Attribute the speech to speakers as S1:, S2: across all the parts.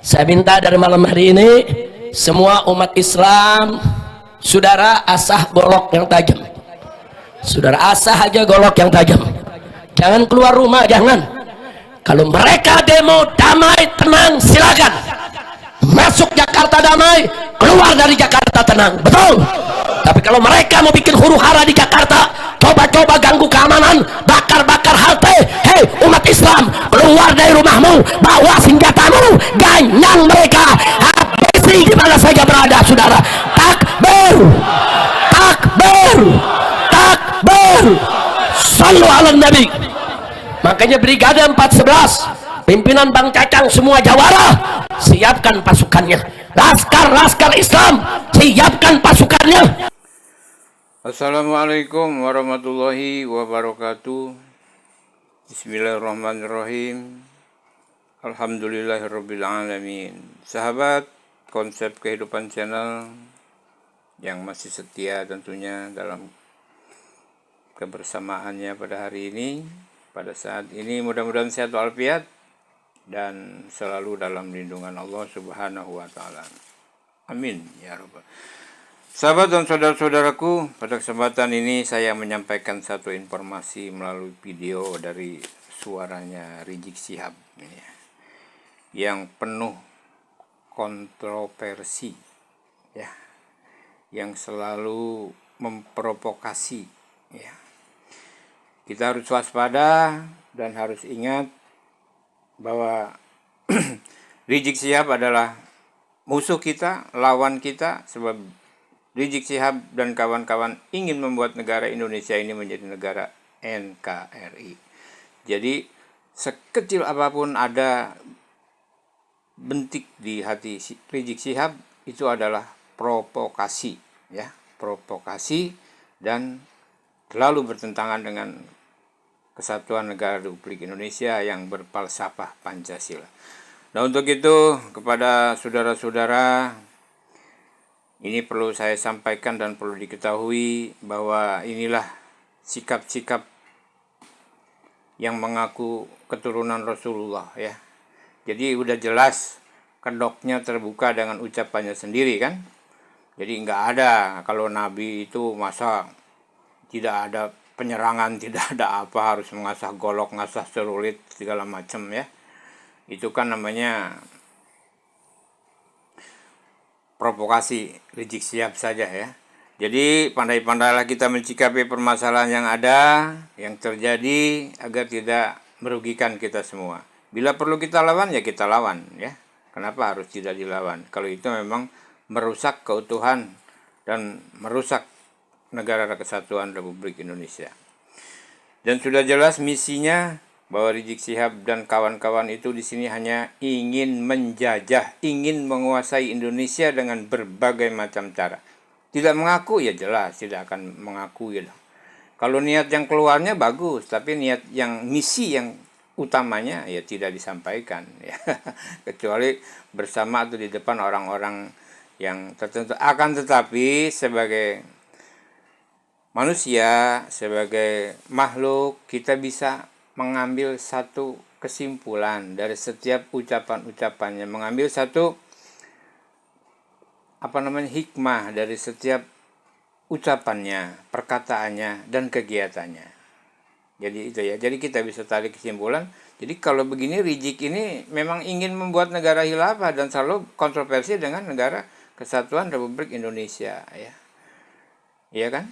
S1: Saya minta dari malam hari ini semua umat Islam, saudara asah golok yang tajam. Saudara asah aja golok yang tajam. Jangan keluar rumah, jangan. Kalau mereka demo damai tenang silakan. Masuk Jakarta damai, keluar dari Jakarta tenang. Betul. Tapi kalau mereka mau bikin huru hara di Jakarta, coba-coba ganggu keamanan, bakar-bakar halte, hei umat Islam, keluar dari rumahmu, bawa senjatamu, ganyang mereka, habisi di mana saja berada, saudara. Takbir, takbir, takbir. Sallu ala Nabi. Makanya Brigade 411, pimpinan Bang Cacang semua jawara, siapkan pasukannya. Laskar-laskar Islam, siapkan pasukannya.
S2: Assalamualaikum warahmatullahi wabarakatuh. Bismillahirrahmanirrahim. Alhamdulillahirabbil alamin. Sahabat Konsep Kehidupan Channel yang masih setia tentunya dalam kebersamaannya pada hari ini, pada saat ini, mudah-mudahan sehat walafiat dan selalu dalam lindungan Allah Subhanahu wa taala. Amin ya rabbal. Sahabat dan saudara-saudaraku, pada kesempatan ini saya menyampaikan satu informasi melalui video dari suaranya Rizik Syihab yang penuh kontroversi, ya, yang selalu memprovokasi, ya. Kita harus waspada dan harus ingat bahwa Rizik Syihab adalah musuh kita, lawan kita, sebab Rizik Syihab dan kawan-kawan ingin membuat negara Indonesia ini menjadi negara NKRI. Jadi sekecil apapun ada bentik di hati Rizik Syihab, itu adalah provokasi, ya, provokasi dan selalu bertentangan dengan kesatuan negara Republik Indonesia yang berfalsafah Pancasila. Nah, untuk itu kepada saudara-saudara, ini perlu saya sampaikan dan perlu diketahui bahwa inilah sikap-sikap yang mengaku keturunan Rasulullah, ya. Jadi udah jelas kedoknya terbuka dengan ucapannya sendiri, kan. Jadi nggak ada kalau Nabi itu masa tidak ada penyerangan, tidak ada apa, harus mengasah golok, ngasah celurit, segala macam, ya. Itu kan namanya provokasi Rizik Syihab saja, ya. Jadi pandai-pandailah kita mencikapi permasalahan yang ada, yang terjadi, agar tidak merugikan kita semua. Bila perlu kita lawan, ya kita lawan, ya. Kenapa harus tidak dilawan? Kalau itu memang merusak keutuhan dan merusak negara kesatuan Republik Indonesia. Dan sudah jelas misinya bahwa Rizik Syihab dan kawan-kawan itu di sini hanya ingin menjajah, ingin menguasai Indonesia dengan berbagai macam cara. Tidak mengaku, ya jelas tidak akan mengaku, ya. Kalau niat yang keluarnya bagus, tapi niat yang misi yang utamanya ya tidak disampaikan, ya. Kecuali bersama atau di depan orang-orang yang tertentu. Akan tetapi sebagai manusia, sebagai makhluk, kita bisa mengambil satu kesimpulan dari setiap ucapan-ucapannya, mengambil satu hikmah dari setiap ucapannya, perkataannya, dan kegiatannya. Jadi itu, ya. Jadi kita bisa tarik kesimpulan. Jadi kalau begini, Rizik ini memang ingin membuat negara khilafah dan selalu kontroversi dengan negara kesatuan Republik Indonesia, ya. Iya kan?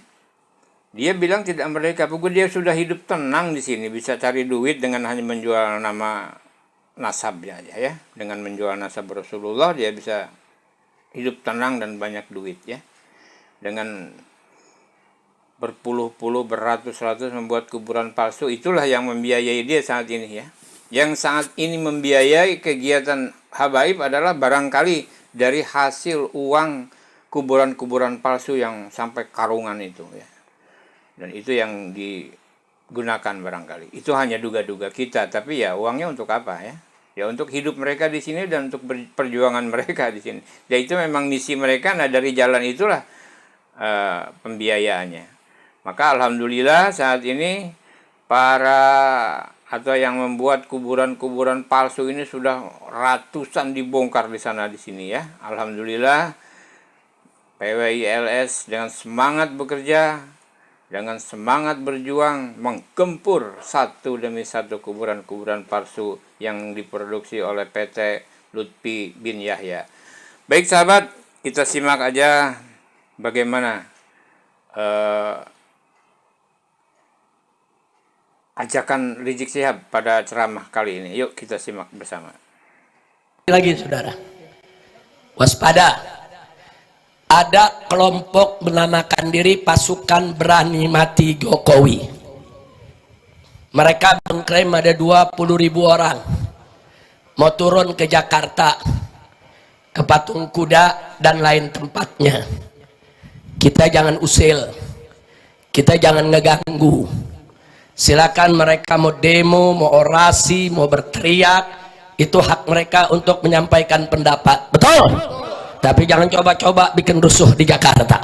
S2: Dia bilang tidak merdeka, pokoknya dia sudah hidup tenang di sini, bisa cari duit dengan hanya menjual nama nasabnya aja, ya. Dengan menjual nasab Rasulullah dia bisa hidup tenang dan banyak duit, ya. Dengan berpuluh-puluh, beratus-ratus membuat kuburan palsu, itulah yang membiayai dia saat ini, ya. Yang saat ini membiayai kegiatan habaib adalah barangkali dari hasil uang kuburan-kuburan palsu yang sampai karungan itu, ya. Dan itu yang digunakan barangkali. Itu hanya duga-duga kita, tapi ya uangnya untuk apa, ya? Ya untuk hidup mereka di sini dan untuk perjuangan mereka di sini. Ya itu memang misi mereka. Nah, dari jalan itulah pembiayaannya. Maka alhamdulillah saat ini para atau yang membuat kuburan-kuburan palsu ini sudah ratusan dibongkar di sana di sini ya. Alhamdulillah PWILS dengan semangat bekerja, dengan semangat berjuang menggempur satu demi satu kuburan-kuburan palsu yang diproduksi oleh PT Lutfi bin Yahya. Baik sahabat, kita simak aja bagaimana ajakan Rizik Syihab pada ceramah kali ini. Yuk kita simak bersama.
S1: Lagi saudara, waspada. Ada kelompok menamakan diri pasukan berani mati Jokowi. Mereka mengklaim ada 20.000 orang mau turun ke Jakarta, ke Patung Kuda dan lain tempatnya. Kita jangan usil, kita jangan ngeganggu. Silakan mereka mau demo, mau orasi, mau berteriak, itu hak mereka untuk menyampaikan pendapat. Betul? Tapi jangan coba-coba bikin rusuh di Jakarta.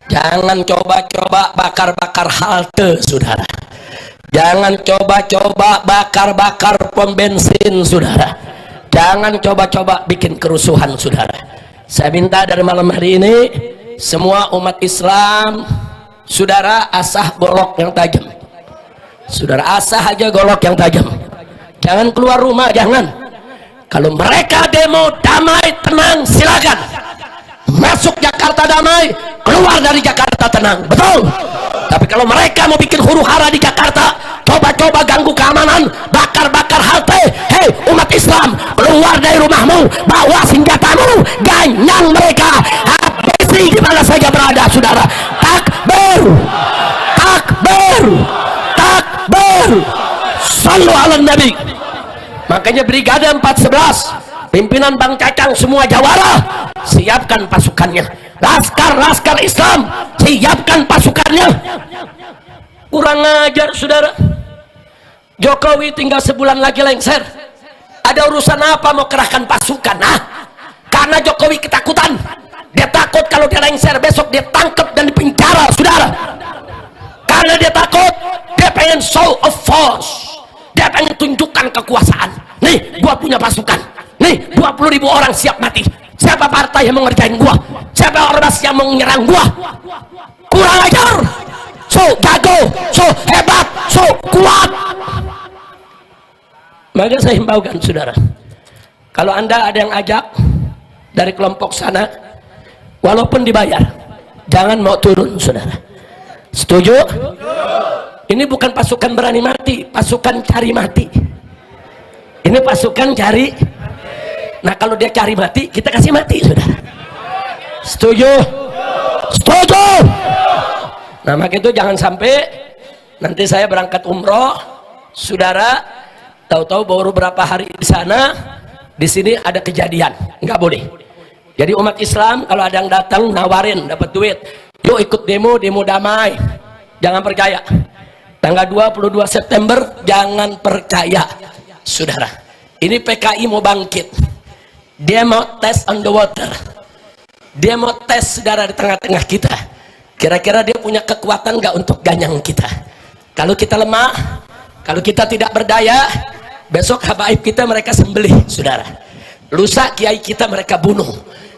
S1: Jangan coba-coba bakar-bakar halte, saudara. Jangan coba-coba bakar-bakar pom bensin, saudara. Jangan coba-coba bikin kerusuhan, saudara. Saya minta dari malam hari ini, semua umat Islam, saudara, asah golok yang tajam. Saudara, asah aja golok yang tajam. Jangan keluar rumah, jangan. Kalau mereka demo damai, tenang, silakan. Masuk Jakarta damai, keluar dari Jakarta tenang. Betul? Tapi kalau mereka mau bikin huru-hara di Jakarta, coba-coba ganggu keamanan, bakar-bakar halte, hei umat Islam, keluar dari rumahmu, bawa senjatamu, ganyang mereka, habisi di mana saja berada, saudara. Takbir, takbir, takbir. Sallu ala Nabi. Makanya Brigade 411, pimpinan Bang Cacang semua jawara, siapkan pasukannya. Laskar-laskar Islam, siapkan pasukannya. Kurang ajar, saudara. Jokowi tinggal sebulan lagi lengser. Ada urusan apa mau kerahkan pasukan? Karena Jokowi ketakutan. Dia takut kalau dia lengser besok dia tangkap dan dipenjara, saudara. Karena dia takut, dia pengen show of force. Dia pengen tunjukkan kekuasaan. Nih, gua punya pasukan. Nih, 20.000 orang siap mati. Siapa partai yang mau ngerjain gua? Siapa ormas yang mau menyerang gua? Kurang ajar. So jago, so hebat, so kuat. Maka saya himbaukan, saudara, kalau anda ada yang ajak dari kelompok sana, walaupun dibayar, jangan mau turun, saudara. Setuju? Ini bukan pasukan berani mati, pasukan cari mati. Ini pasukan cari. Nah, kalau dia cari mati, kita kasih mati, saudara. Setuju? Setuju? Nah, maka itu jangan sampai nanti saya berangkat umroh, saudara, tahu-tahu baru beberapa hari di sana, di sini ada kejadian. Nggak boleh. Jadi umat Islam kalau ada yang datang nawarin dapat duit, yuk ikut demo damai. Jangan percaya. Tanggal 22 September jangan percaya, saudara. Ini PKI mau bangkit. Dia mau tes on the water. Dia mau tes, saudara, di tengah-tengah kita. Kira-kira dia punya kekuatan nggak untuk ganyang kita? Kalau kita lemah, kalau kita tidak berdaya, besok habaib kita mereka sembelih, saudara. Lusa kiai kita mereka bunuh.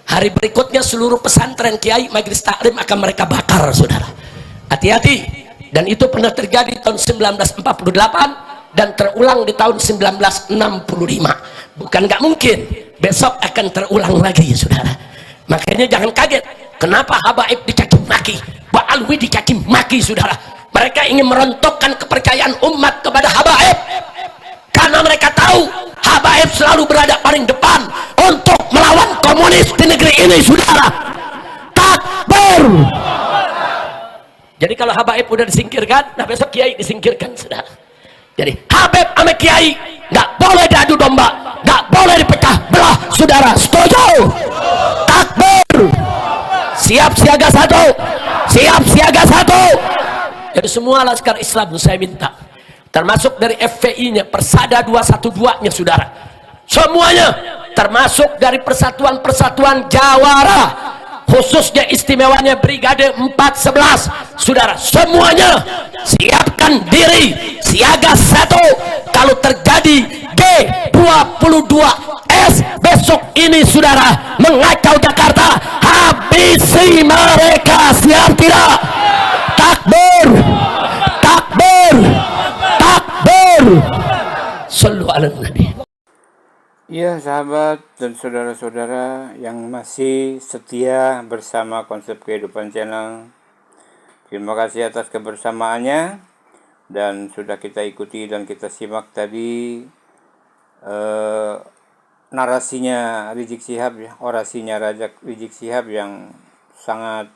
S1: Hari berikutnya seluruh pesantren kiai majelis taklim akan mereka bakar, saudara. Hati-hati. Dan itu pernah terjadi tahun 1948 dan terulang di tahun 1965. Bukan nggak mungkin, besok akan terulang lagi, saudara. Makanya jangan kaget kenapa habaib dicaci maki, Pak Alwi dicaci maki, saudara. Mereka ingin merontokkan kepercayaan umat kepada habaib karena mereka tahu habaib selalu berada paling depan untuk melawan komunis di negeri ini, saudara. Takbir. Jadi kalau habaib udah disingkirkan, nah besok kiai disingkirkan, saudara. Jadi habib sama kiai nggak boleh diadu domba, nggak boleh dipecah belah, saudara. Setuju? Takbir. Siap siaga satu, siap siaga satu. Jadi semua laskar Islam saya minta, termasuk dari FPI-nya, Persada 212-nya, saudara. Semuanya, termasuk dari persatuan-persatuan jawara, khususnya istimewanya Brigade 411, saudara, semuanya siapkan diri, siaga 1 kalau terjadi G22S besok ini saudara mengacau Jakarta, habisi mereka, siap tidak? Takbir, takbir, takbir. Sallu ala nabi.
S2: Ya sahabat dan saudara-saudara yang masih setia bersama Konsep Kehidupan Channel, terima kasih atas kebersamaannya, dan sudah kita ikuti dan kita simak tadi narasinya Rizik Syihab, ya, orasinya Rizik Syihab yang sangat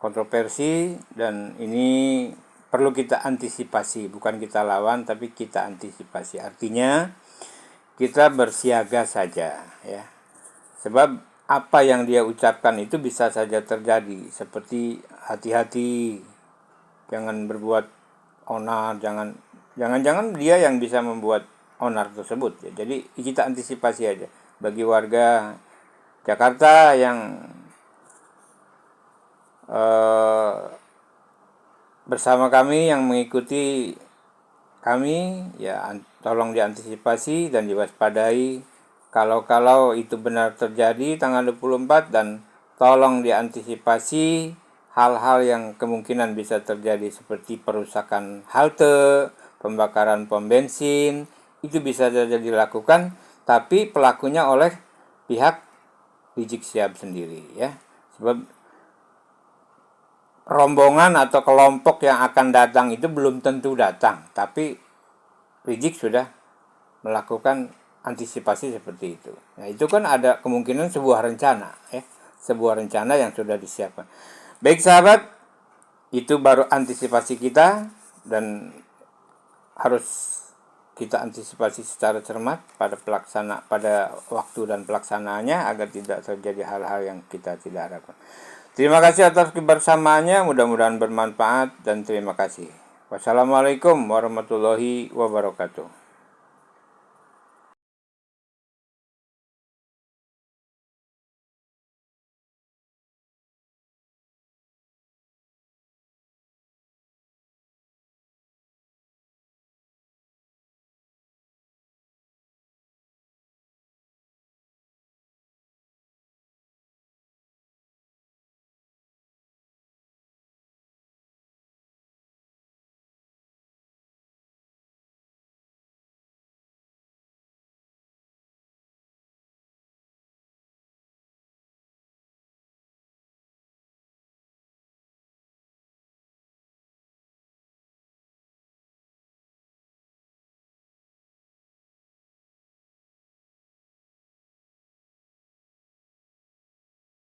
S2: kontroversi, dan ini perlu kita antisipasi, bukan kita lawan tapi kita antisipasi. Artinya kita bersiaga saja, ya. Sebab apa yang dia ucapkan itu bisa saja terjadi. Seperti hati-hati, jangan berbuat onar, jangan dia yang bisa membuat onar tersebut, ya. Jadi kita antisipasi aja. Bagi warga Jakarta yang bersama kami, yang mengikuti kami, ya tolong diantisipasi dan diwaspadai kalau itu benar terjadi tanggal 24, dan tolong diantisipasi hal-hal yang kemungkinan bisa terjadi seperti perusakan halte, pembakaran pom bensin, itu bisa saja dilakukan, tapi pelakunya oleh pihak Rizik Syihab sendiri, ya. Sebab rombongan atau kelompok yang akan datang itu belum tentu datang, tapi Rizik sudah melakukan antisipasi seperti itu. Nah, itu kan ada kemungkinan sebuah rencana, ya, sebuah rencana yang sudah disiapkan. Baik sahabat, itu baru antisipasi kita, dan harus kita antisipasi secara cermat pada waktu dan pelaksanaannya, agar tidak terjadi hal-hal yang kita tidak harapkan. Terima kasih atas kebersamaannya, mudah-mudahan bermanfaat, dan terima kasih. Wassalamualaikum warahmatullahi wabarakatuh.